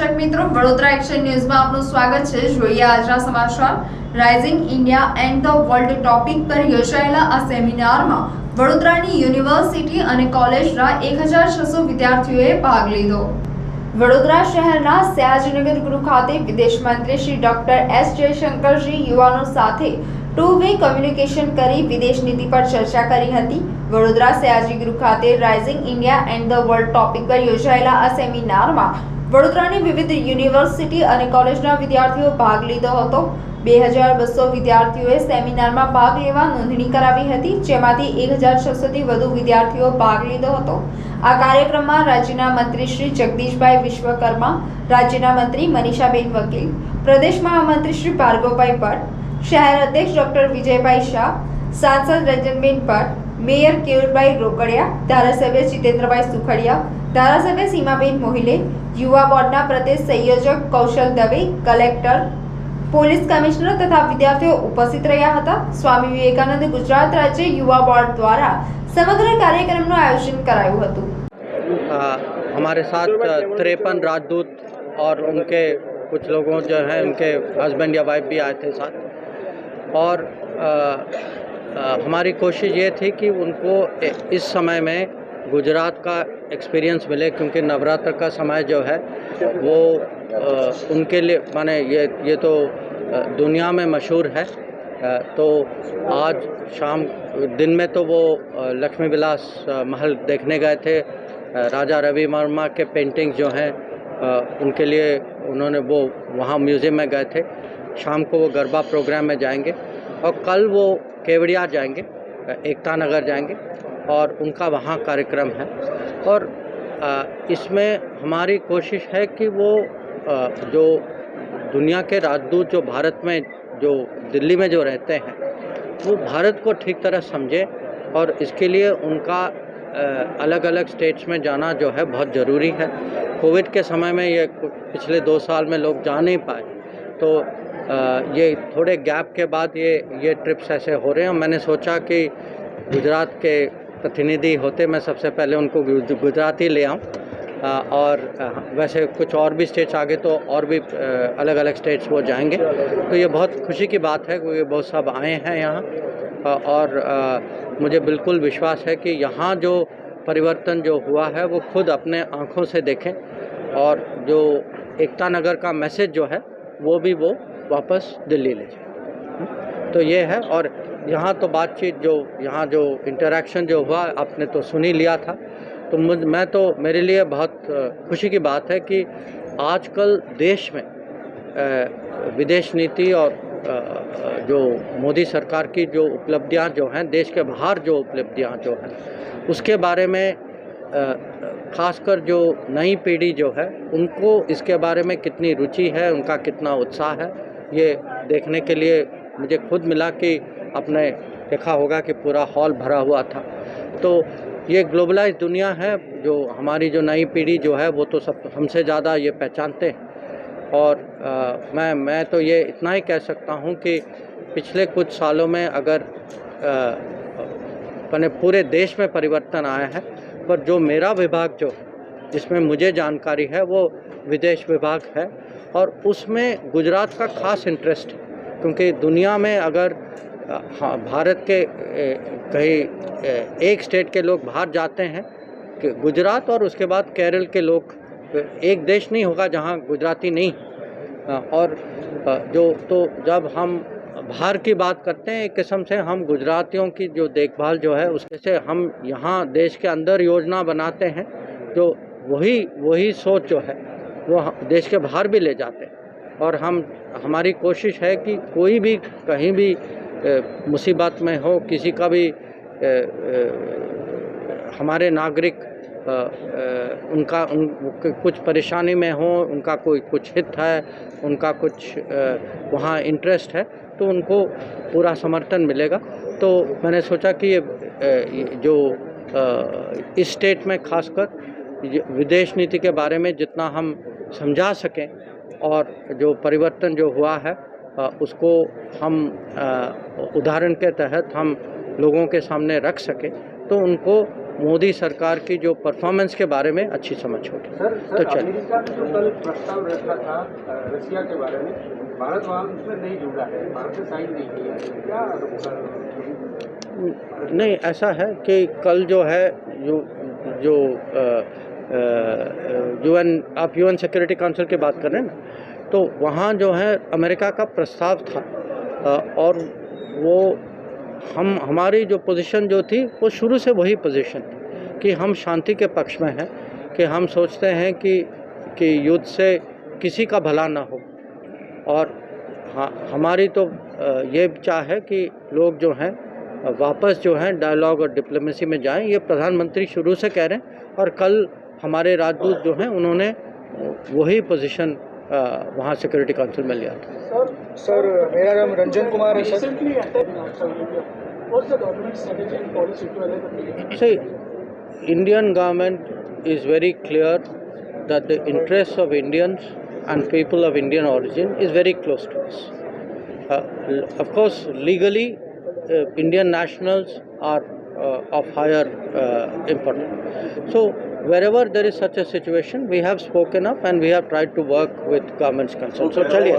દર્શક મિત્રો, વડોદરા એક્શન ન્યૂઝમાં આપનું સ્વાગત છે। જોઈએ આજના સમાચાર। Rising India and the world topic પર યોજાયેલા આ સેમિનારમાં વડોદરાની યુનિવર્સિટી અને કોલેજના 1600 વિદ્યાર્થીઓએ ભાગ લીધો। વડોદરા શહેરના સયાજીનગર ગૃહ ખાતે વિદેશ મંત્રી શ્રી ડોક્ટર એસ જયશંકરજી યુવાનો સાથે ટુ વે કમ્યુનિકેશન કરી વિદેશ નીતિ પર ચર્ચા કરી હતી। વડોદરા સયાજી ગૃહ ખાતે rising India and the world topic પર યોજાયેલા આ સેમિનારમાં વડોદરાની વિવિધ યુનિવર્સિટી અને કોલેજના વિદ્યાર્થીઓ ભાગ લીધો હતો। 2200 વિદ્યાર્થીઓએ સેમિનારમાં ભાગ લેવા નોંધણી કરાવી હતી, જેમાંથી 1600 થી વધુ વિદ્યાર્થીઓ ભાગ લીધો હતો। આ કાર્યક્રમમાં રાજ્યના મંત્રી શ્રી જગદીશભાઈ વિશ્વકર્મા, રાજ્યના મંત્રી મનીષાબેન વકીલ, પ્રદેશ મહામંત્રી શ્રી ભાર્ગવભાઈ ભટ્ટ, શહેર અધ્યક્ષ ડોક્ટર વિજયભાઈ શાહ, सांसद रंजनबेन भट्ट, मेयर केवलभाई रोकड़िया, धारासभ्य जितेन्द्रभाई सुखड़िया, धारासभ्य सीमाबेन मोहिले, युवा बोर्डना प्रदेश संयोजक कौशल दवे, कलेक्टर, पोलीस कमिश्नर तथा विद्यार्थीओ उपस्थित रह्या हता। स्वामी विवेकानंद गुजरात राज्य युवा बोर्ड द्वारा समग्र कार्यक्रमનું आयोजन कराયું હતું। हमारे साथ 53 राजदूत और उनके कुछ लोगों जो हैं उनके हस्बैंड या वाइफ भी आए थे साथ। और हमारी कोशिश ये थी कि उनको इस समय में गुजरात का एक्सपीरियंस मिले, क्योंकि नवरात्र का समय जो है वो उनके लिए माने ये तो दुनिया में मशहूर है। तो आज शाम दिन में तो वो लक्ष्मी विलास महल देखने गए थे। राजा रवि वर्मा के पेंटिंग्स जो हैं उनके लिए उन्होंने वो वहाँ म्यूज़ियम में गए थे। शाम को वो गरबा प्रोग्राम में जाएंगे और कल वो केवड़िया जाएंगे, एकता नगर जाएंगे और उनका वहाँ कार्यक्रम है। और इसमें हमारी कोशिश है कि वो जो दुनिया के राजदूत जो भारत में जो दिल्ली में जो रहते हैं वो भारत को ठीक तरह समझें, और इसके लिए उनका अलग अलग स्टेट्स में जाना जो है बहुत ज़रूरी है। कोविड के समय में ये पिछले 2 साल में लोग जा नहीं पाए, तो ये थोड़े गैप के बाद ये ट्रिप्स ऐसे हो रहे हैं। मैंने सोचा कि गुजरात के प्रतिनिधि होते मैं सबसे पहले उनको गुजरात ही ले आऊँ, और वैसे कुछ और भी स्टेट्स आगे तो और भी अलग अलग स्टेट्स वो जाएंगे। तो ये बहुत खुशी की बात है क्योंकि बहुत सब आए हैं यहाँ, और मुझे बिल्कुल विश्वास है कि यहाँ जो परिवर्तन जो हुआ है वो खुद अपने आँखों से देखें, और जो एकता नगर का मैसेज जो है वो भी वो वापस दिल्ली ले जाए। तो ये है। और यहाँ तो बातचीत जो यहाँ जो इंटरेक्शन जो हुआ आपने तो सुन ही लिया था। तो मैं तो मेरे लिए बहुत खुशी की बात है कि आजकल देश में विदेश नीति और जो मोदी सरकार की जो उपलब्धियाँ जो हैं, देश के बाहर जो उपलब्धियाँ जो हैं उसके बारे में खासकर जो नई पीढ़ी जो है उनको इसके बारे में कितनी रुचि है, उनका कितना उत्साह है, ये देखने के लिए मुझे खुद मिला कि आपने देखा होगा कि पूरा हॉल भरा हुआ था। तो ये ग्लोबलाइज दुनिया है, जो हमारी जो नई पीढ़ी जो है वो तो सब हमसे ज़्यादा ये पहचानते हैं। और मैं तो ये इतना ही कह सकता हूँ कि पिछले कुछ सालों में अगर मैंने पूरे देश में परिवर्तन आया है, पर जो मेरा विभाग जो जिसमें मुझे जानकारी है वो विदेश विभाग है, और उसमें गुजरात का खास इंटरेस्ट है। क्योंकि दुनिया में अगर भारत के कहीं एक स्टेट के लोग बाहर जाते हैं कि गुजरात, और उसके बाद केरल के लोग, एक देश नहीं होगा जहां गुजराती नहीं। और जो तो जब हम बाहर की बात करते हैं एक किस्म से हम गुजरातियों की जो देखभाल जो है उसके से हम यहाँ देश के अंदर योजना बनाते हैं, जो वही सोच जो है वो देश के बाहर भी ले जाते हैं। और हमारी कोशिश है कि कोई भी कहीं भी मुसीबत में हो, किसी का भी हमारे नागरिक उनका कुछ परेशानी में हो, उनका कोई कुछ हित है, उनका कुछ वहाँ इंटरेस्ट है, तो उनको पूरा समर्थन मिलेगा। तो मैंने सोचा कि ये जो इस स्टेट में खासकर विदेश नीति के बारे में जितना हम समझा सकें और जो परिवर्तन जो हुआ है उसको हम उदाहरण के तहत हम लोगों के सामने रख सकें, तो उनको मोदी सरकार की जो परफॉर्मेंस के बारे में अच्छी समझ होगी। तो चलिए, अमेरिका ने जो कल प्रस्ताव रखा था रसिया के बारे में, भारत वहाँ उसमें नहीं जुड़ा है, भारत ने साइन नहीं किया है, क्या नहीं, ऐसा है कि कल जो है जो यूएन, आप यूएन सिक्योरिटी काउंसिल की बात कर रहे हैं ना, तो वहाँ जो है अमेरिका का प्रस्ताव था और वो हमारी जो पोजीशन जो थी वो शुरू से वही पोजीशन थी कि हम शांति के पक्ष में हैं, कि हम सोचते हैं कि युद्ध से किसी का भला ना हो, और हाँ, हमारी तो ये चाह है कि लोग जो हैं वापस जो हैं डायलॉग और डिप्लोमेसी में जाएं। ये प्रधानमंत्री शुरू से कह रहे हैं और कल हमारे राजदूत जो हैं उन्होंने वही पोजीशन वहाँ सिक्योरिटी काउंसिल में लिया था। सर मेरा नाम रंजन कुमार है sir. See, Indian government is very clear that the interests of Indians and people of Indian origin is very close to us. Of course, legally, Indian nationals are of higher importance. So, wherever there is such a situation, we have spoken up and we have tried to work with governments concerned. So, chaliye.